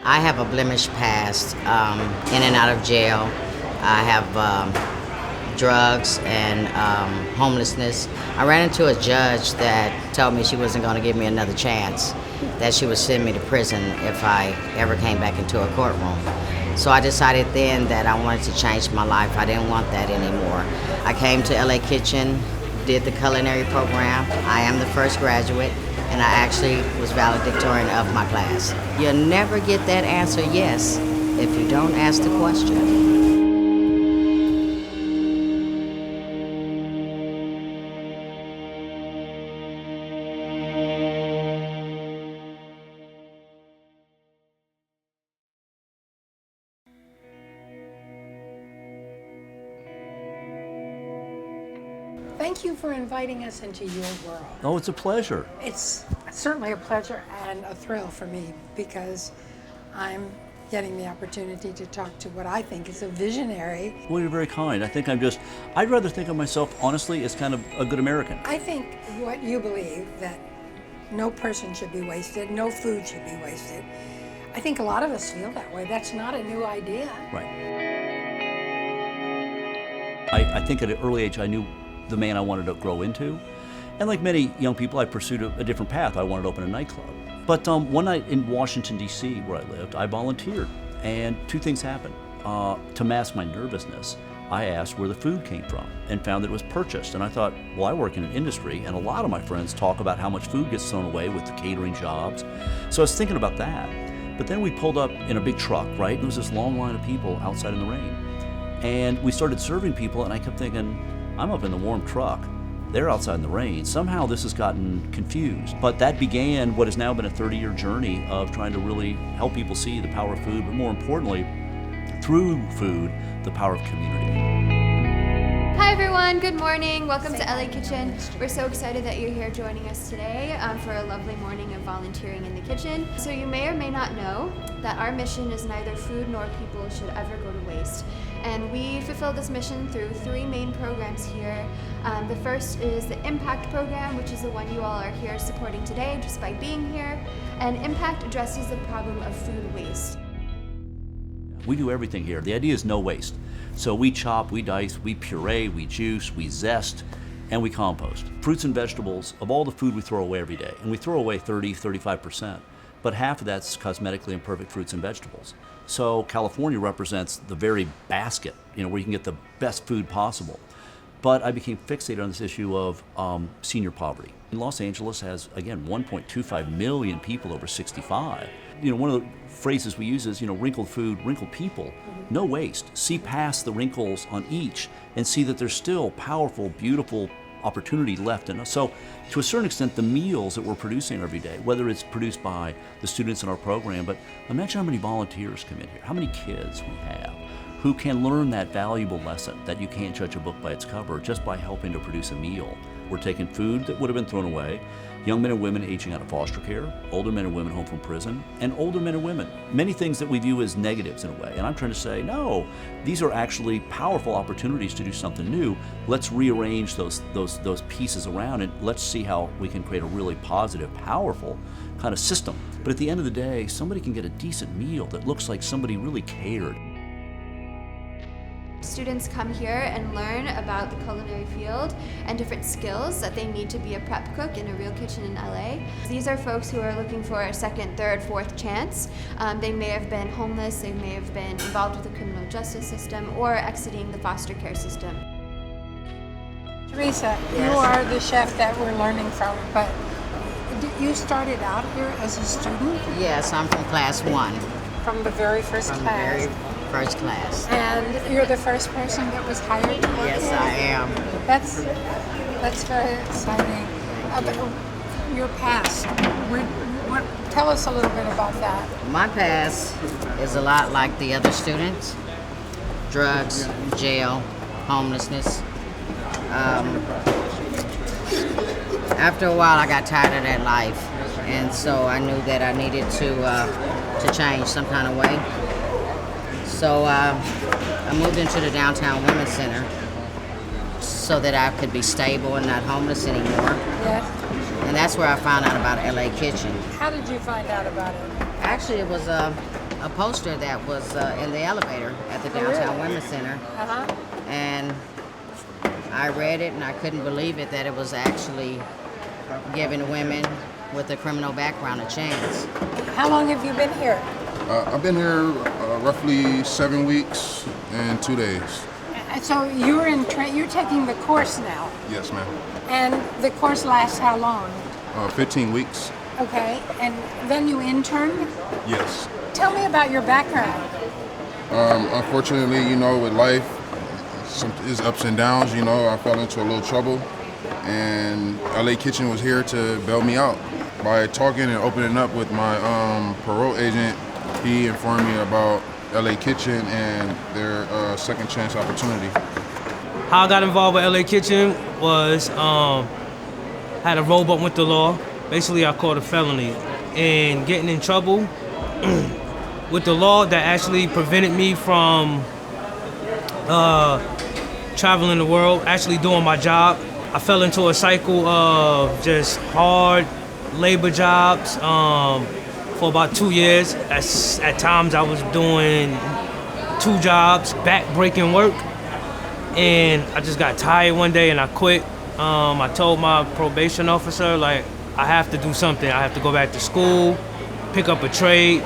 I have a blemished past, in and out of jail. I have drugs and homelessness. I ran into a judge that told me she wasn't going to give me another chance, that she would send me to prison if I ever came back into a courtroom. So I decided then that I wanted to change my life. I didn't want that anymore. I came to LA Kitchen, did the culinary program. I am the first graduate, and I actually was valedictorian of my class. You'll never get that answer yes if you don't ask the question. Thank you for inviting us into your world. Oh, it's a pleasure. It's certainly a pleasure and a thrill for me because I'm getting the opportunity to talk to what I think is a visionary. Well, you're very kind. I'd rather think of myself, honestly, as kind of a good American. I think what you believe, that no person should be wasted, no food should be wasted, I think a lot of us feel that way. That's not a new idea. Right. I think at an early age I knew the man I wanted to grow into. And like many young people, I pursued a different path. I wanted to open a nightclub. But one night in Washington, D.C., where I lived, I volunteered. And two things happened. To mask my nervousness, I asked where the food came from and found that it was purchased. And I thought, well, I work in an industry, and a lot of my friends talk about how much food gets thrown away with the catering jobs. So I was thinking about that. But then we pulled up in a big truck, right? And there was this long line of people outside in the rain. And we started serving people, and I kept thinking, I'm up in the warm truck. They're outside in the rain. Somehow this has gotten confused. But that began what has now been a 30-year journey of trying to really help people see the power of food, but more importantly, through food, the power of community. Hi everyone, good morning. Welcome to LA Kitchen. We're so excited that you're here joining us today for a lovely morning of volunteering in the kitchen. So you may or may not know that our mission is neither food nor people should ever go to waste. And we fulfill this mission through three main programs here. The first is the Impact program, which is the one you all are here supporting today just by being here. And Impact addresses the problem of food waste. We do everything here. The idea is no waste. So we chop, we dice, we puree, we juice, we zest, and we compost. Fruits and vegetables, of all the food we throw away every day, and we throw away 35%, but half of that's cosmetically imperfect fruits and vegetables. So California represents the very basket, where you can get the best food possible. But I became fixated on this issue of senior poverty. Los Angeles has, again, 1.25 million people over 65. One of the phrases we use is, wrinkled food, wrinkled people, no waste. See past the wrinkles on each and see that there's still powerful, beautiful opportunity left in us. So to a certain extent, the meals that we're producing every day, whether it's produced by the students in our program, but imagine how many volunteers come in here, how many kids we have who can learn that valuable lesson that you can't judge a book by its cover just by helping to produce a meal. We're taking food that would have been thrown away, young men and women aging out of foster care, older men and women home from prison, and older men and women. Many things that we view as negatives in a way. And I'm trying to say, no, these are actually powerful opportunities to do something new. Let's rearrange those pieces around and let's see how we can create a really positive, powerful kind of system. But at the end of the day, somebody can get a decent meal that looks like somebody really cared. Students come here and learn about the culinary field and different skills that they need to be a prep cook in a real kitchen in LA. These are folks who are looking for a second, third, fourth chance. They may have been homeless, they may have been involved with the criminal justice system, or exiting the foster care system. Teresa, you are the chef that we're learning from, but you started out here as a student? Yes, I'm from class 1. From the very first From class? the very first class. And you're the first person that was hired to work Yes, here? I am. That's very exciting. About your past, tell us a little bit about that. My past is a lot like the other students. Drugs, jail, homelessness. After a while, I got tired of that life, and so I knew that I needed to change some kind of way. So I moved into the Downtown Women's Center so that I could be stable and not homeless anymore. Yes. And that's where I found out about LA Kitchen. How did you find out about it? Actually, it was a a poster that was in the elevator at the Downtown Women's Center. And I read it and I couldn't believe it that it was actually giving women with a criminal background a chance. How long have you been here? I've been here roughly 7 weeks and 2 days. So you're you're taking the course now, Yes, ma'am. and the course lasts how long? 15 weeks. Okay, and then you intern? Yes. Tell me about your background. Unfortunately, with life, is ups and downs. I fell into a little trouble, and LA Kitchen was here to bail me out. By talking and opening up with my parole agent, he informed me about LA Kitchen and their second chance opportunity. How I got involved with LA Kitchen was had a roll bump with the law. Basically, I caught a felony and getting in trouble with the law that actually prevented me from traveling the world, actually doing my job. I fell into a cycle of just hard labor jobs for about 2 years. At times I was doing 2 jobs, back-breaking work, and I just got tired one day and I quit. I told my probation officer, I have to do something. I have to go back to school, pick up a trade,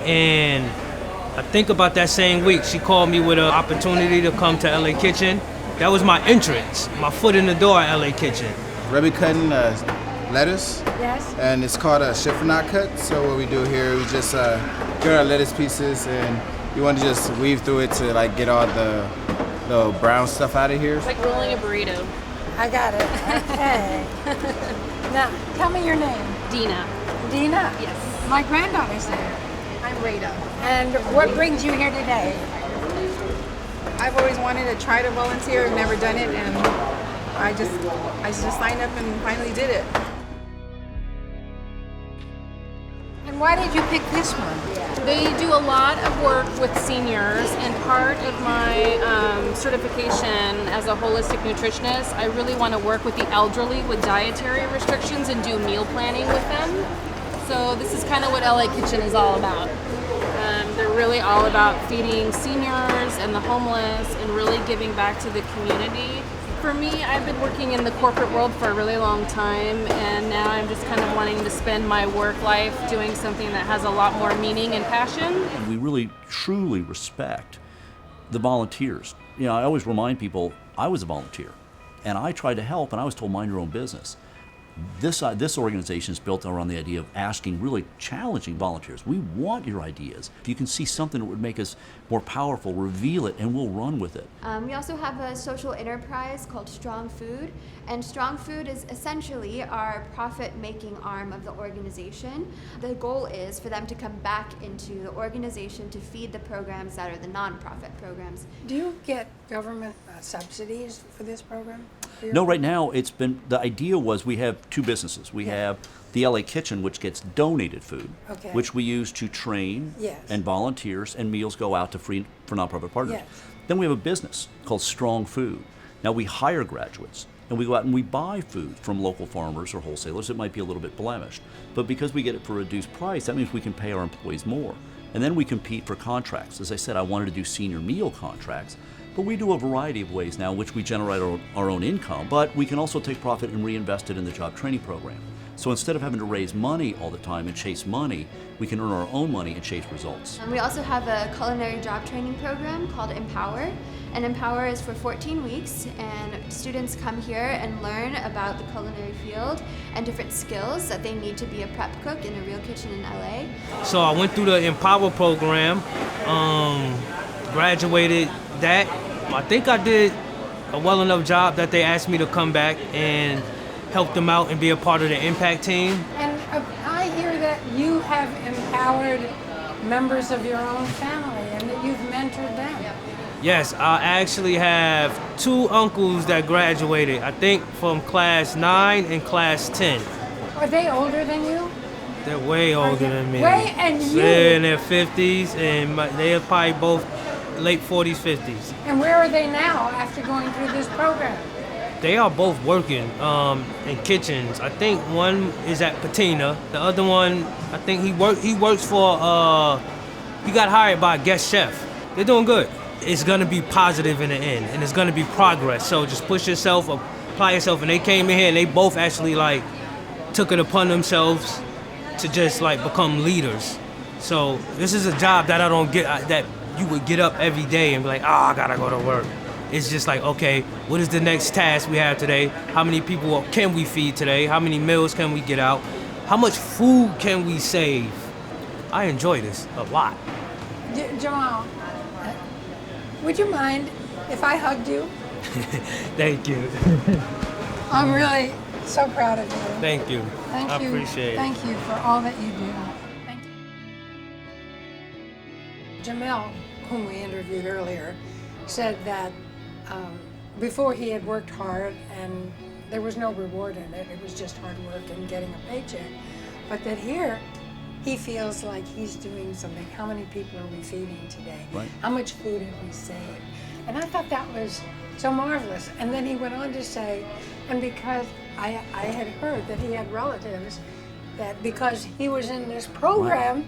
and I think about that same week, she called me with an opportunity to come to LA Kitchen. That was my entrance, my foot in the door at LA Kitchen. We're cutting lettuce. Yes. And it's called a chiffonade cut. So what we do here, we just get our lettuce pieces, and you want to just weave through it to get all the brown stuff out of here. It's like rolling a burrito. I got it. Okay. Now, tell me your name. Dina. Dina? Yes. My granddaughter's there. I'm Rada. And what brings you here today? I've always wanted to try to volunteer. I've never done it, and I just signed up and finally did it. And why did you pick this one? They do a lot of work with seniors, and part of my certification as a holistic nutritionist, I really want to work with the elderly with dietary restrictions and do meal planning with them. So this is kind of what LA Kitchen is all about. They're really all about feeding seniors and the homeless and really giving back to the community. For me, I've been working in the corporate world for a really long time, and now I'm just kind of wanting to spend my work life doing something that has a lot more meaning and passion. We really, truly respect the volunteers. I always remind people, I was a volunteer, and I tried to help, and I was told, mind your own business. This organization is built around the idea of asking really challenging volunteers. We want your ideas. If you can see something that would make us more powerful, reveal it, and we'll run with it. We also have a social enterprise called Strong Food, and Strong Food is essentially our profit-making arm of the organization. The goal is for them to come back into the organization to feed the programs that are the nonprofit programs. Do you get government subsidies for this program? No, right now the idea was we have 2 businesses. We have the LA Kitchen, which gets donated food, which we use to train and volunteers, and meals go out to free for nonprofit partners. Yes. Then we have a business called Strong Food. Now we hire graduates, and we go out and we buy food from local farmers or wholesalers. It might be a little bit blemished, but because we get it for a reduced price, that means we can pay our employees more. And then we compete for contracts. As I said, I wanted to do senior meal contracts, but we do a variety of ways now in which we generate our own income, but we can also take profit and reinvest it in the job training program. So instead of having to raise money all the time and chase money, we can earn our own money and chase results. We also have a culinary job training program called Empower, and Empower is for 14 weeks, and students come here and learn about the culinary field and different skills that they need to be a prep cook in a real kitchen in LA. So I went through the Empower program, graduated that. I think I did a well enough job that they asked me to come back and help them out and be a part of the impact team. And I hear that you have empowered members of your own family and that you've mentored them. Yes, I actually have 2 uncles that graduated, I think from class 9 and class 10. Are they older than you? They're way older than me. And you? They're in their 50s, and they're probably both late 40s, 50s. And where are they now after going through this program? They are both working in kitchens. I think one is at Patina. The other one, I think he works for He got hired by a guest chef. They're doing good. It's gonna be positive in the end, and it's gonna be progress. So just push yourself, apply yourself. And they came in here and they both actually like took it upon themselves to just like become leaders. So this is a job that I don't get, that you would get up every day and be like, I gotta go to work. It's just like, okay, what is the next task we have today? How many people can we feed today? How many meals can we get out? How much food can we save? I enjoy this a lot. Jamal, would you mind if I hugged you? Thank you. I'm really so proud of you. Thank you. Thank you. I appreciate it. Thank you for all that you do. Thank you. Jamel, whom we interviewed earlier, said that before he had worked hard and there was no reward in it. It was just hard work and getting a paycheck. But that here, he feels like he's doing something. How many people are we feeding today? Right. How much food have we saved? And I thought that was so marvelous. And then he went on to say, and because I had heard that he had relatives that because he was in this program,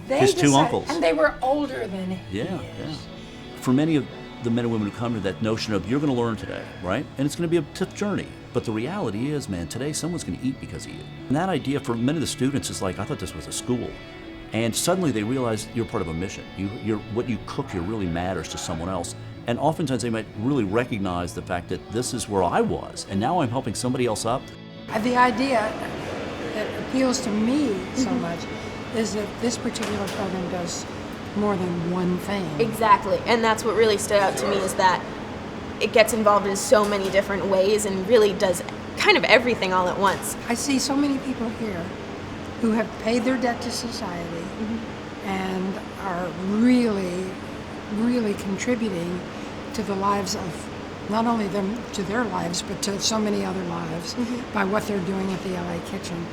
they His two decided, uncles. and they were older than he Yeah. is. For many of the men and women who come to that notion of you're going to learn today, right? And it's going to be a tough journey. But the reality is, man, today someone's going to eat because of you. And that idea for many of the students is like, I thought this was a school. And suddenly they realize you're part of a mission. What you cook here really matters to someone else. And oftentimes they might really recognize the fact that this is where I was, and now I'm helping somebody else up. The idea that appeals to me so much is that this particular program does more than one thing. Exactly, and that's what really stood out to me is that it gets involved in so many different ways and really does kind of everything all at once. I see so many people here who have paid their debt to society and are really, really contributing to the lives of not only them, to their lives, but to so many other lives by what they're doing at the LA Kitchen.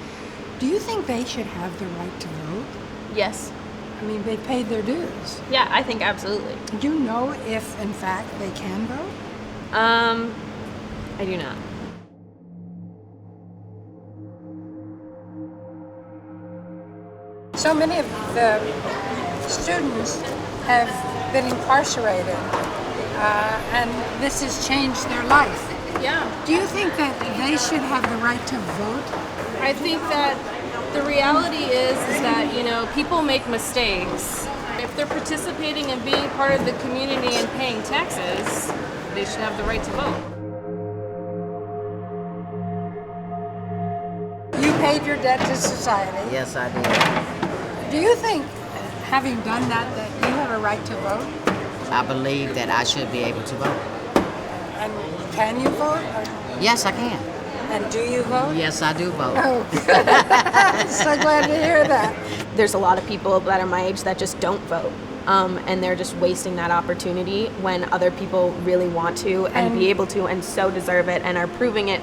Do you think they should have the right to vote? Yes. I mean, they paid their dues. Yeah, I think absolutely. Do you know if, in fact, they can vote? I do not. So many of the students have been incarcerated, and this has changed their life. Yeah. Do you think that they should have the right to vote? I think that the reality is that, you know, people make mistakes. If they're participating and being part of the community and paying taxes, they should have the right to vote. You paid your debt to society. Yes, I did. Do you think, having done that you have a right to vote? I believe that I should be able to vote. And can you vote? Yes, I can. And do you vote? Yes, I do vote. Oh, good. So glad to hear that. There's a lot of people that are my age that just don't vote. And they're just wasting that opportunity when other people really want to and be able to and so deserve it and are proving it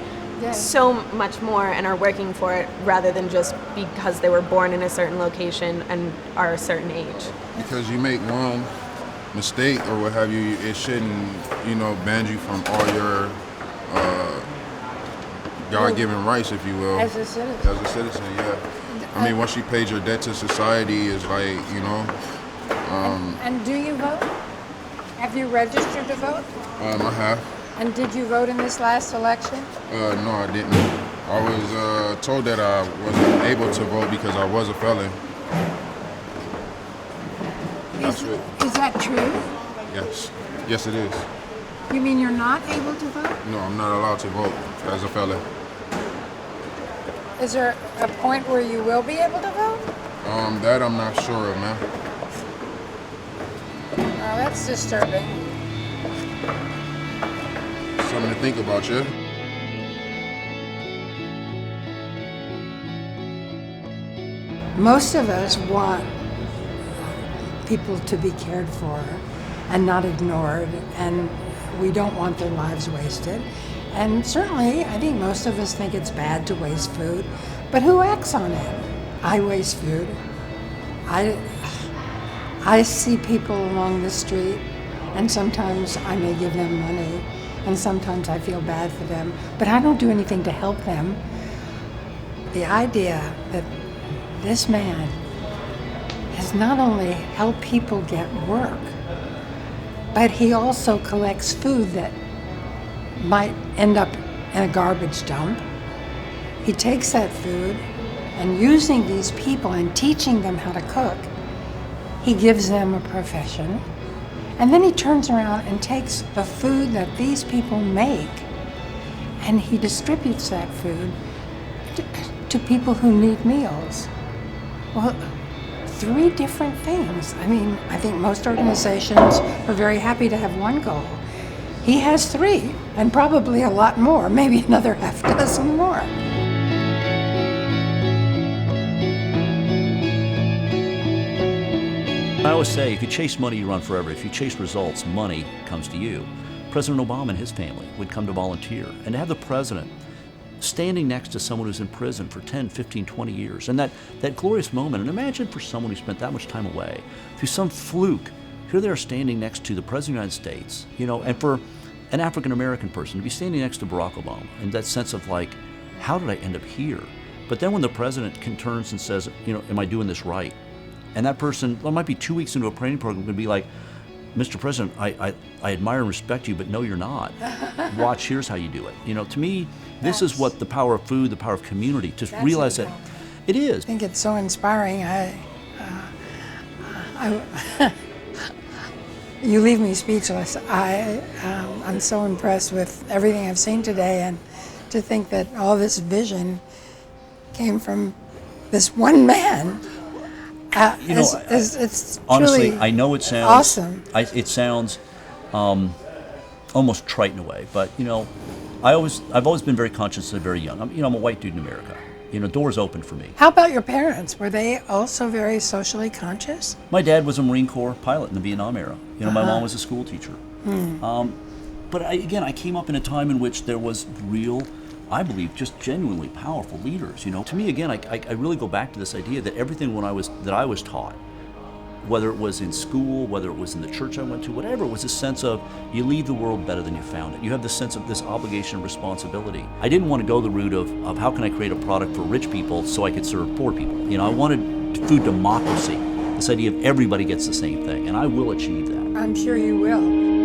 so much more and are working for it rather than just because they were born in a certain location and are a certain age. Because you make one mistake or what have you, it shouldn't, ban you from all your God-given rights, if you will. As a citizen. As a citizen, yeah. I mean, once you paid your debt to society, it's like, And do you vote? Have you registered to vote? I have. And did you vote in this last election? No, I didn't. I was told that I wasn't able to vote because I was a felon. Is that true? Yes. Yes, it is. You mean you're not able to vote? No, I'm not allowed to vote as a felon. Is there a point where you will be able to vote? That I'm not sure of, man. Oh, that's disturbing. Something to think about, yeah? Most of us want people to be cared for and not ignored, and we don't want their lives wasted. And certainly, I think most of us think it's bad to waste food, but who acts on it? I waste food. I see people along the street, and sometimes I may give them money, and sometimes I feel bad for them, but I don't do anything to help them. The idea that this man has not only help people get work, but he also collects food that might end up in a garbage dump. He takes that food and using these people and teaching them how to cook, he gives them a profession. And then he turns around and takes the food that these people make and he distributes that food to people who need meals. Well, 3 different things. I mean, I think most organizations are very happy to have one goal. He has 3, and probably a lot more, maybe another half dozen more. I always say, if you chase money, you run forever. If you chase results, money comes to you. President Obama and his family would come to volunteer. And to have the president standing next to someone who's in prison for 10, 15, 20 years, and that glorious moment, and imagine for someone who spent that much time away, through some fluke, here they are standing next to the President of the United States, you know, and for an African-American person to be standing next to Barack Obama, and that sense of like, how did I end up here? But then when the president turns and says, you know, am I doing this right? And that person, well, it might be 2 weeks into a training program, could be like, Mr. President, I admire and respect you, but no, you're not. Watch, here's how you do it. You know, to me, this is what the power of food, the power of community, to realize that it is. I think it's so inspiring. You leave me speechless. I'm so impressed with everything I've seen today, and to think that all this vision came from this one man. It's honestly, truly I know it sounds awesome. It sounds almost trite in a way, but you know, I've always been very conscious and very young. I'm a white dude in America. You know, doors open for me. How about your parents? Were they also very socially conscious? My dad was a Marine Corps pilot in the Vietnam era. You know, my mom was a school teacher. But I came up in a time in which there was real, I believe, just genuinely powerful leaders. You know, to me, again, I really go back to this idea that everything that I was taught, whether it was in school, whether it was in the church I went to, whatever, was a sense of you leave the world better than you found it. You have this sense of this obligation and responsibility. I didn't want to go the route of how can I create a product for rich people so I could serve poor people. You know, I wanted food democracy, this idea of everybody gets the same thing, and I will achieve that. I'm sure you will.